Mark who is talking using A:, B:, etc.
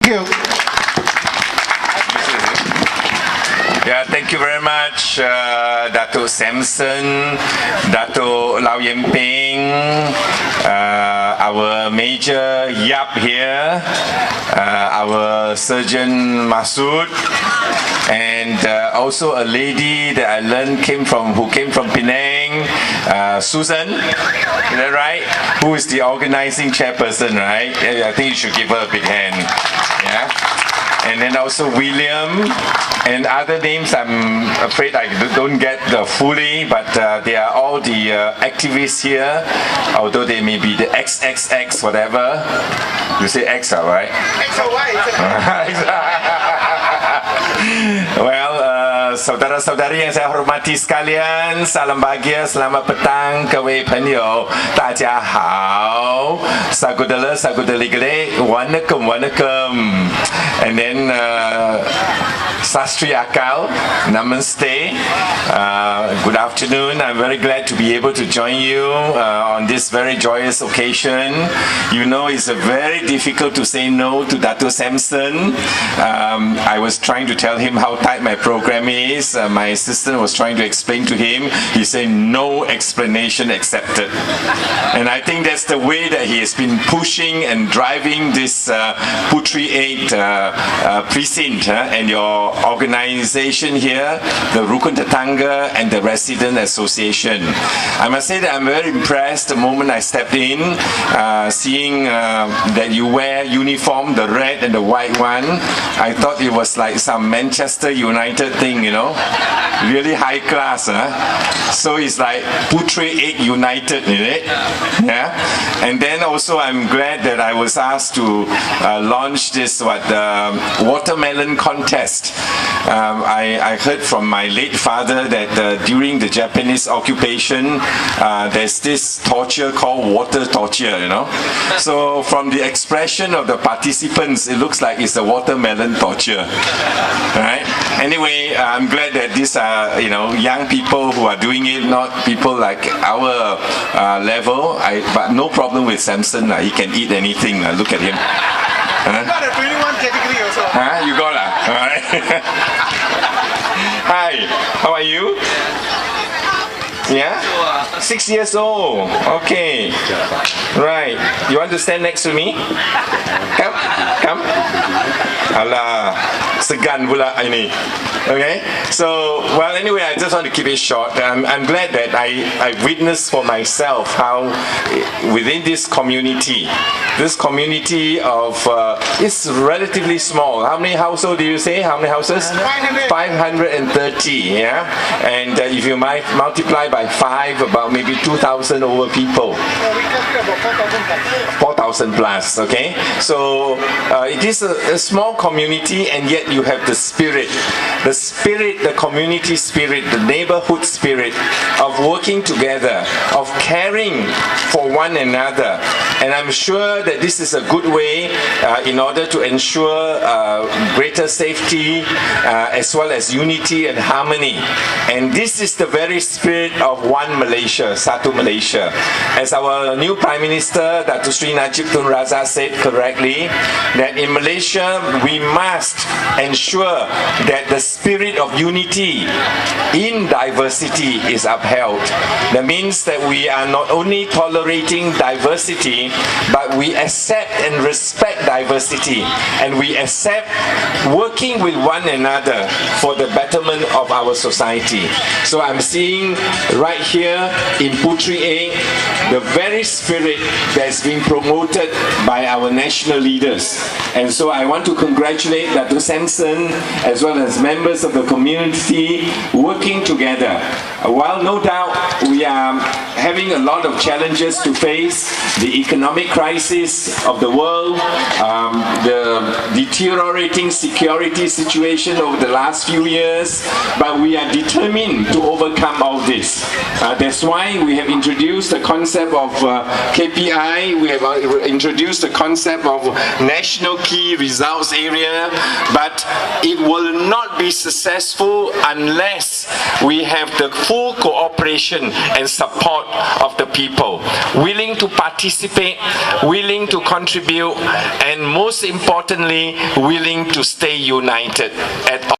A: Thank you.
B: Yeah, thank you very much, Dato' Samson, Dato' Lau Yen Ping, our Major Yap here, our Surgeon Masood, and also a lady that I learned who came from Penang, Susan, is that right? Who is the organizing chairperson, right? I think you should give her a big hand. Yeah. And then also William, and other names I'm afraid I don't get fully, but they are all the activists here, although they may be the XXX whatever. You say X, right? Well, saudara-saudari yang saya hormati sekalian, salam bahagia, selamat petang, 各位朋友，大家好，saudara saudari gede, wanakum wanakum, and then Sastri Akal, Namaste. Good afternoon. I'm very glad to be able to join you on this very joyous occasion. You know, it's very difficult to say no to Dato' Samson. I was trying to tell him how tight my program is. My assistant was trying to explain to him. He said no explanation accepted. And I think that's the way that he has been pushing and driving this Puteri 8 precinct and your organization here, the Rukun Tetangga and the Resident Association. I must say that I'm very impressed the moment I stepped in, seeing that you wear uniform, the red and the white one. I thought it was like some Manchester United thing, you know, really high class. So it's like Puteri 8 United, is it? Yeah. And then also I'm glad that I was asked to launch this watermelon contest. I heard from my late father that during the Japanese occupation, there's this torture called water torture, you know. So from the expression of the participants, it looks like it's a watermelon torture, right? Anyway, I'm glad that these are, you know, young people who are doing it, not people like our level. But no problem with Samson. He can eat anything. Look at him.
A: You got a 21 category also.
B: You got it. All right. Hi, how are you? Yeah? 6 years old. Okay. Right. You want to stand next to me? Come. Alah, segan pula ini. Okay. So, well, anyway, I just want to keep it short. I'm glad that I witnessed for myself how within this community of it's relatively small. How many households do you say? How many houses? 530. Yeah. And if you might multiply by 5, about maybe 2,000 over people. 4,000 plus. Okay. So it is a small community, and yet you have the spirit, the community spirit, the neighborhood spirit of working together, of caring for one another. And I'm sure that this is a good way in order to ensure greater safety as well as unity and harmony. And this is the very spirit of One Malaysia, Satu Malaysia. As our new Prime Minister, Dato' Sri Najib Tun Razak said correctly, that in Malaysia we must ensure that the spirit of unity in diversity is upheld. That means that we are not only tolerating diversity, but we accept and respect diversity, and we accept working with one another for the betterment of our society. So I'm seeing right here in Puteri 8 the very spirit that's being promoted by our national leaders. And so I want to congratulate Dato' Samson as well as members of the community working together. While no doubt we are having a lot of challenges to face, the economic crisis of the world, the deteriorating security situation over the last few years, but we are determined to overcome all this. That's why we have introduced the concept of KPI, we have introduced the concept of National Key Results Area, but it will not be successful unless we have the full cooperation and support of the people, willing to participate, willing to contribute, and most importantly, willing to stay united at all.